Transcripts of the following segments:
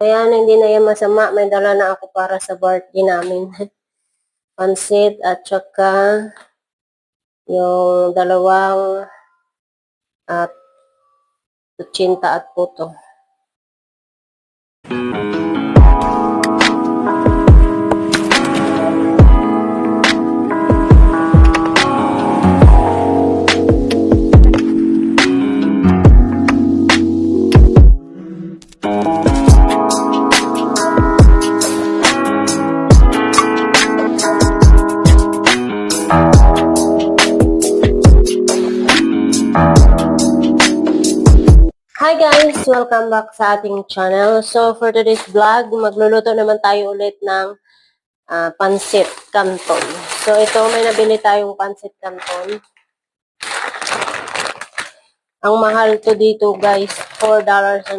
Kaya hindi na yan masama. May dala na ako para sa birthday namin. Pansit at saka yung dalawang at tutsinta at puto. Hi guys! Welcome back sa ating channel. So for today's vlog, magluluto naman tayo ulit ng pansit canton. So ito, may nabili tayong pansit canton. Ang mahal to dito guys, $4.50.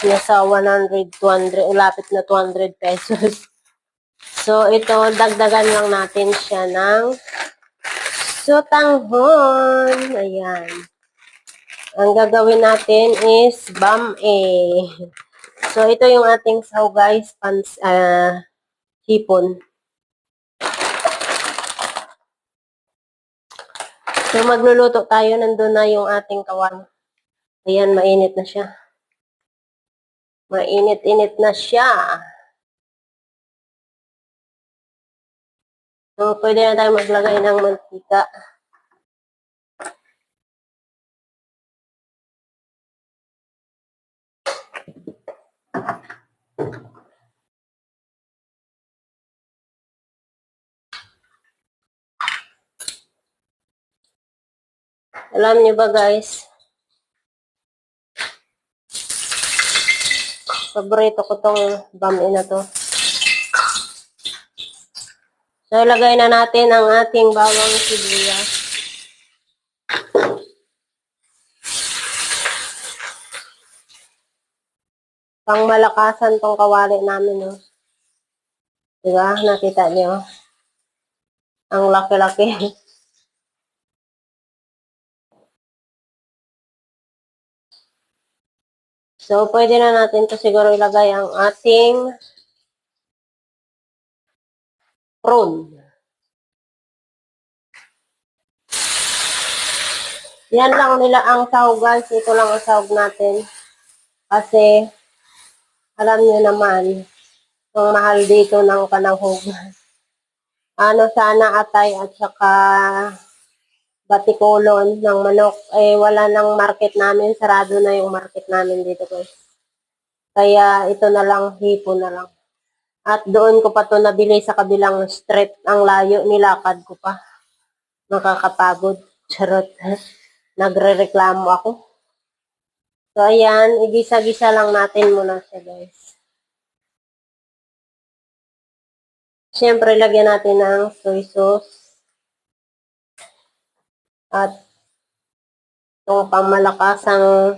Nasa 100, 200, lapit na 200 pesos. So ito, dagdagan lang natin siya ng sotanghon. Ayan. Ang gagawin natin is bam-e. So, ito yung ating saw guys, hipon. So, magluluto tayo. Nandun na yung ating kawang. Ayan, mainit na siya. Mainit-init na siya. So, pwede na tayo maglagay ng mantika. Alam niyo ba guys, paborito ko tong bam-e na to. So, ilagay na natin ang ating bawang sibuyas. Pang malakasan tong kawali namin, no? Diba? Nakita niyo? Ang laki-laki. So, pwede na natin to siguro ilagay ang ating prawn. Yan lang nila ang sahog guys. Ito lang ang sahog natin. Kasi, alam niyo naman, ang mahal dito ng panahog. Ano sana atay at saka batikolon ng manok. Eh, wala nang market namin. Sarado na yung market namin dito guys. Kaya, ito na lang, hipon na lang. At doon ko pa to nabili sa kabilang street. Ang layo, nilakad ko pa. Nakakapagod. Charot. Nagre-reklamo ako. So, ayan. Igisa-gisa lang natin muna siya, guys. Siyempre, lagyan natin ng soy sauce. At itong pamalakasang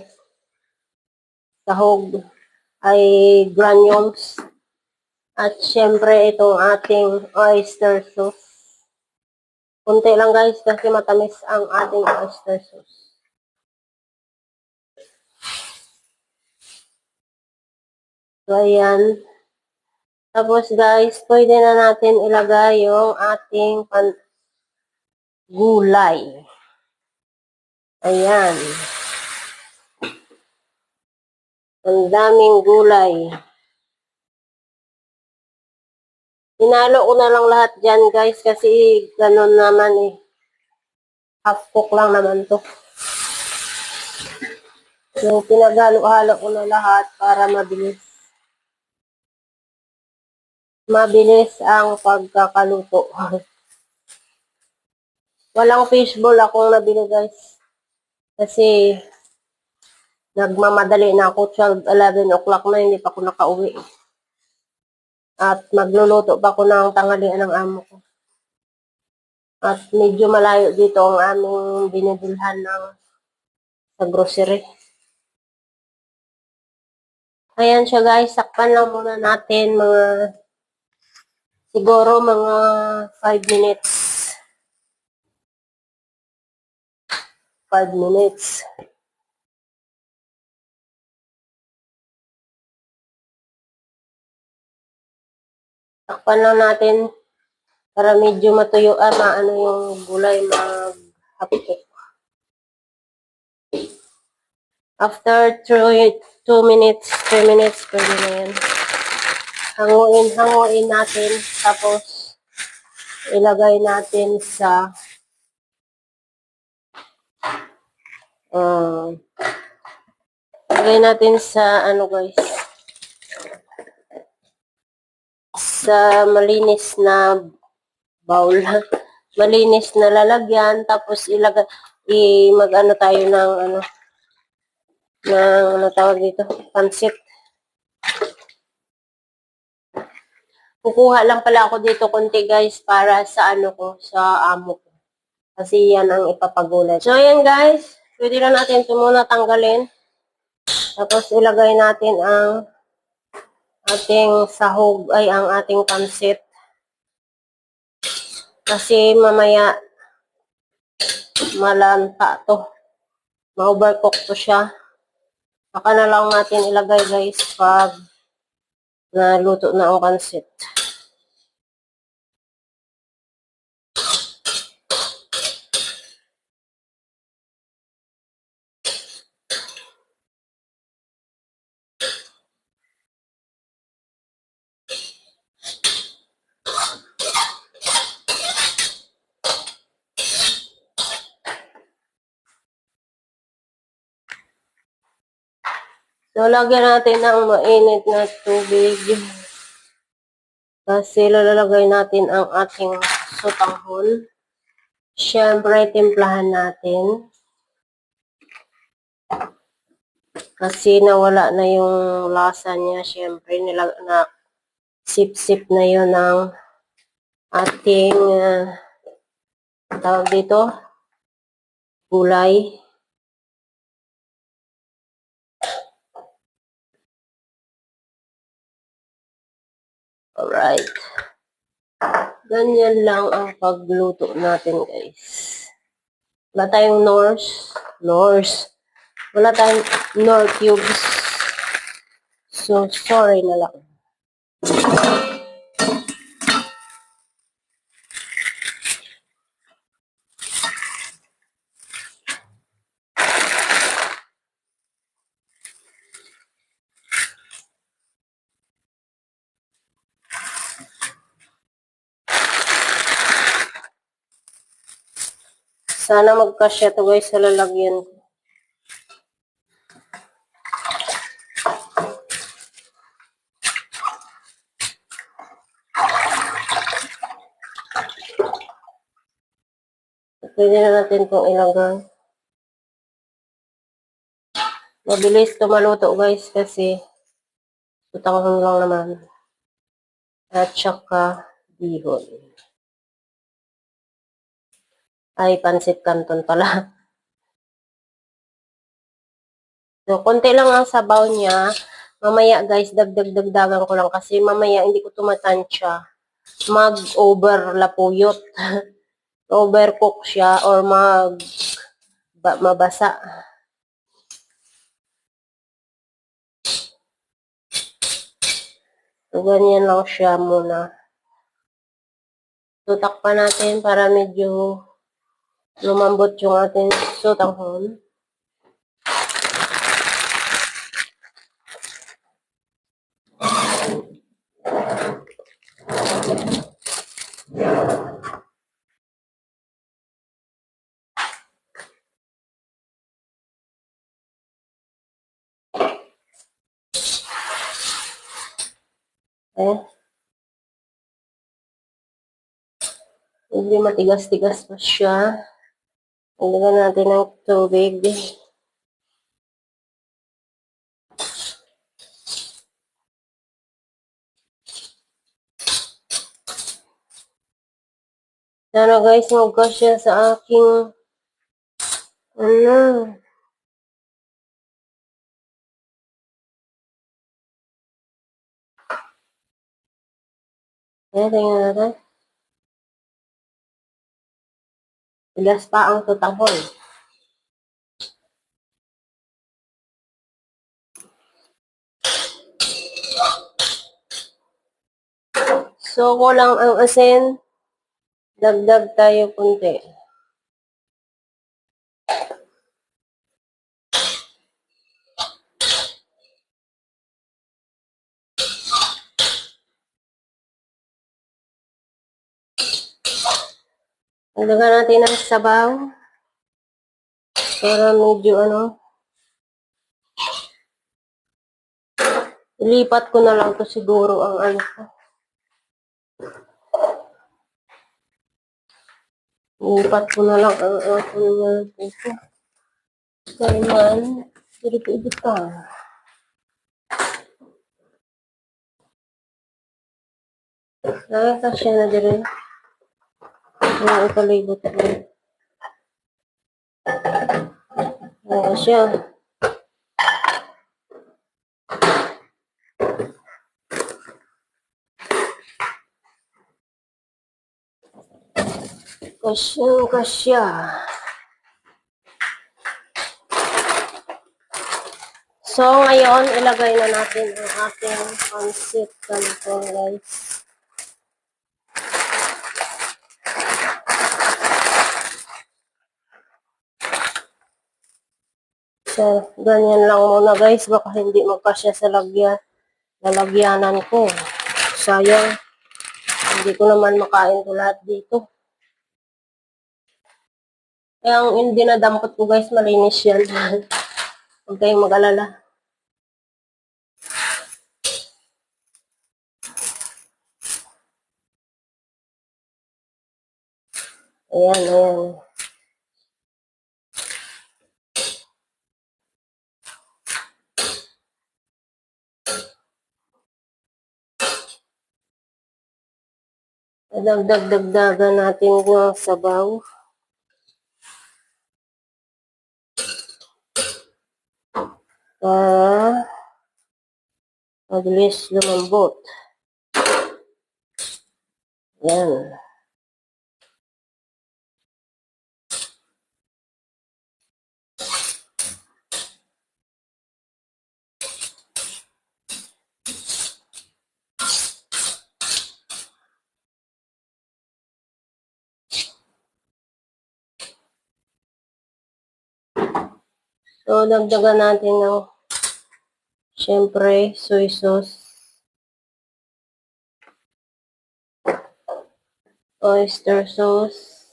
sahog ay granules. At siyempre, itong ating oyster sauce. Kunti lang, guys, kasi matamis ang ating oyster sauce. So, ayan. Tapos, guys, pwede na natin ilagay yung ating gulay. Ayan. Ang daming gulay. Hinalo ko na lang lahat dyan, guys, kasi ganun naman eh. Half cook lang naman to. So, pinagalo-halo ko na lahat para mabilis. Mabilis ang pagkakaluto. Walang fishbowl akong nabili, guys. Kasi, nagmamadali na ako. 12, 11 o'clock na, hindi pa ako nakauwi. At magluluto pa ako ng tanghalian ng amo ko. At medyo malayo dito ang aming binibilhan sa grocery. Ayan siya guys, sakpan lang muna natin siguro mga 5 minutes. 5 minutes. Takpan lang natin para medyo matuyo, maano yung gulay, maghapok. After 2 minutes, 3 minutes, pwede na yan. Hanguin natin, tapos ilagay natin sa ano guys, sa malinis na bowl, malinis na lalagyan, tapos mag-ano tayo ng ano tawag dito, pansit. Kukuha lang pala ako dito konti guys para sa ano ko, sa amo ko. Kasi yan ang ipapagulay. So yan guys, pwede na natin ito muna tanggalin. Tapos ilagay natin ang ating sahog, ay ang ating pansit. Kasi mamaya malanta to. Ma-overcook to siya. Saka na lang natin ilagay guys pag naluto na ang pansit. So, lagyan natin ng mainit na tubig. Kasi lalagay natin ang ating sotanghon. Siyempre, timplahan natin. Kasi nawala na yung lasa niya. Siyempre, sip-sip na yun ng ating tawag dito, gulay. Alright. Ganyan lang ang pagluto natin, guys. Wala tayong wala tayong Knorr cubes. So, sorry na lang. Sana magkasya to guys sa lalagyan ko. Pwede na natin itong ilagay. Mabilis ito maluto guys kasi tutanghon lang naman. At saka bihon. Ay, pansit canton pala. So, konti lang ang sabaw niya. Mamaya guys, dagdagan ko lang kasi mamaya hindi ko tumatansya. Mag-overlapuyot. Overcook siya or mabasa. So, ganyan lang siya muna. Tutakpan natin para medyo lumambot yung ating sotanghon. Eh, medyo matigas-tigas pa siya. Ilagyan natin ng tubig. Sana guys, magkasya sa aking ano. Ayan, tingnan natin. Tigas pa ang sotanghon. So, So, kulang ang asin. Dagdag tayo kunti. Dagdagan natin ang sabaw. Para medyo ilipat ko na lang to siguro ang ko. Ilipat ko na lang ang aking puso. Kaya man, dito ka. Nakita siya na din. Yung ikalibot ko. Nakita siya. Kasya. So, ngayon, ilagay na natin ang ating pancit canton, guys. So, ganyan lang muna, guys. Baka hindi magkasya sa lalagyanan ko. Sayang. Hindi ko naman makain ko lahat dito. Kaya ang dinadampot ko, guys, malinis yan. Huwag kayong mag-alala. Ayan. Dagdagan natin yung sabaw. Mabilis lumambot. Yan. So, dagdagan natin ng syempre, soy sauce. Oyster sauce.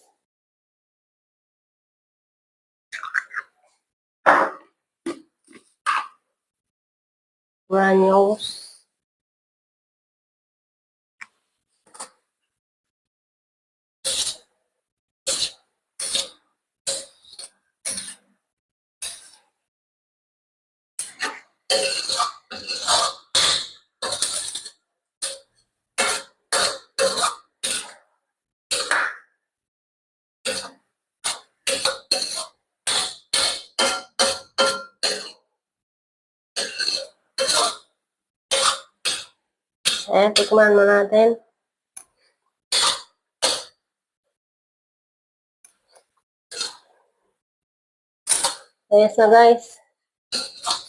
Granules. Tikman mo natin. Ayos na, guys.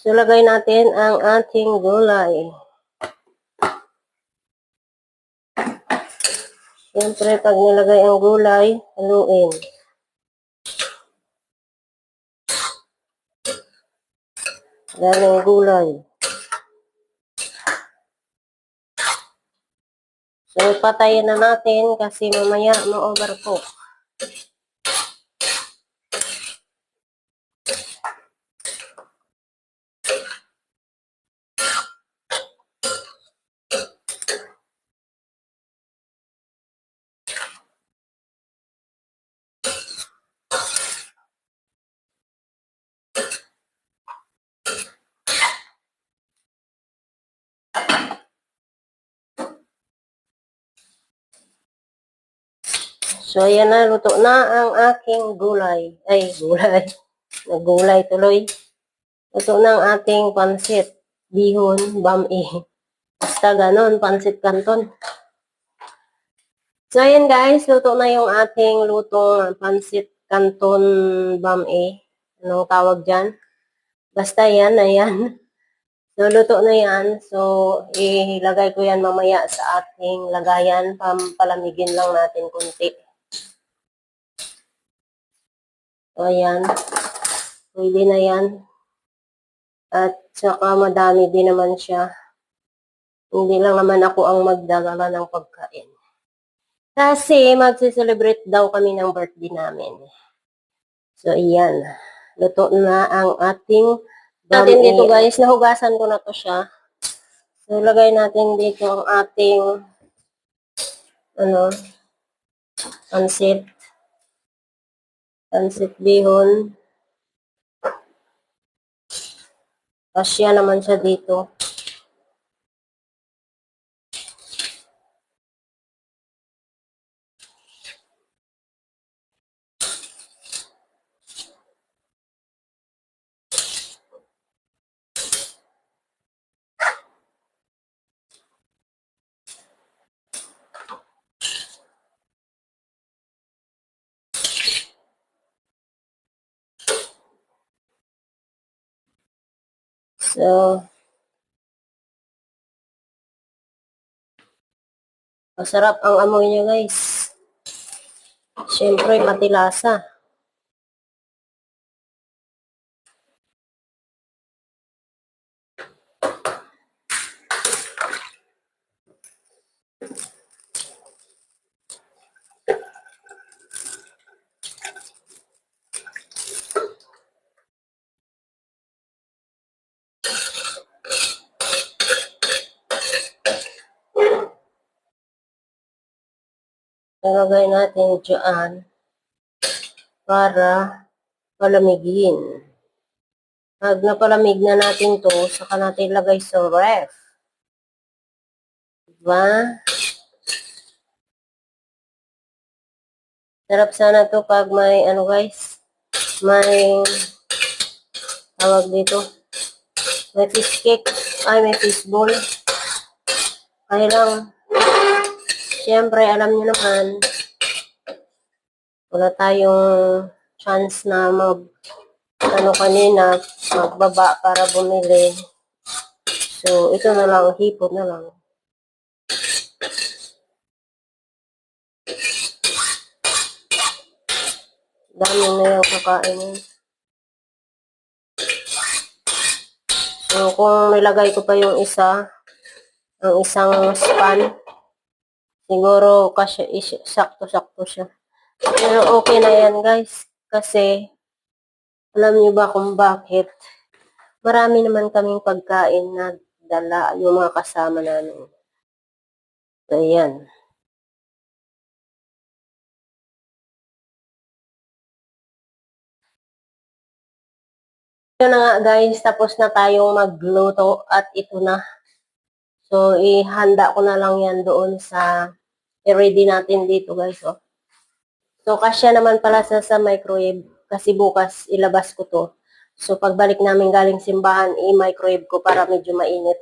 So, lagay natin ang ating gulay. Siyempre, pag nilagay ang gulay, haluin. Galing gulay. So, patayin na natin kasi mamaya ma-overcook. So, ayan na, luto na ang aking gulay. Ay, gulay. Nagulay tuloy. Luto na ang ating pansit. Bihon, bami. Basta ganon, pansit canton. So, ayan guys, luto na yung ating lutong pansit canton bami. Anong tawag dyan? Basta yan, ayan. So, luto na yan. So, ilagay ko yan mamaya sa ating lagayan. Pampalamigin lang natin kunti. So, ayan. Pwede na yan. At saka madami din naman siya. Hindi lang naman ako ang magdadala ng pagkain. Kasi magse-celebrate daw kami ng birthday namin. So, ayan. Luto na ang ating natin dito guys. Nahugasan ko na to siya. So, lagay natin dito ang ating pansit. Pansit bihon. Kasya naman siya dito. So, masarap ang amoy niya guys. Siyempre, pati lasa. Ilagay natin dyan para palamigin. Pag napalamig na natin to, saka natin ilagay sa ref. Diba? Sarap sana to pag may guys, may tawag dito, may fish cake, may fish ball. Kaya lang, siyempre, alam niyo naman, wala tayong chance na kanina, magbaba para bumili. So, ito na lang, hipon na lang. Dami na yung kakain. So, kung nilagay ko pa yung ang isang span, siguro kasi sakto-sakto siya. Pero okay na yan guys. Kasi, alam niyo ba kung bakit? Marami naman kaming pagkain na dala yung mga kasama namin. So, ayan. Ito na nga guys, tapos na tayong magluto at ito na. So, ihanda ko na lang yan doon sa i-ready natin dito guys. Oh. So, kasya naman pala sa microwave kasi bukas ilabas ko to. So, pagbalik namin galing simbahan, i-microwave ko para medyo mainit.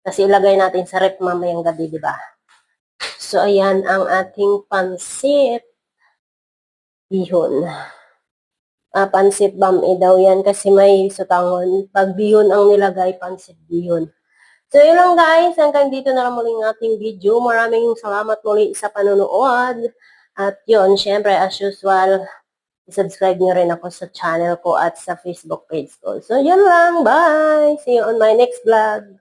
Kasi ilagay natin sa rep mamayang gabi, di ba? So, ayan ang ating pansit bihon. Pansit bami daw yan kasi may sutangon. Pag bihon ang nilagay, pansit bihon. So, yun lang guys. Hanggang dito na lang muling ating video. Maraming salamat muli sa panonood. At yun, syempre, as usual, subscribe nyo rin ako sa channel ko at sa Facebook page ko. So, yun lang. Bye! See you on my next vlog.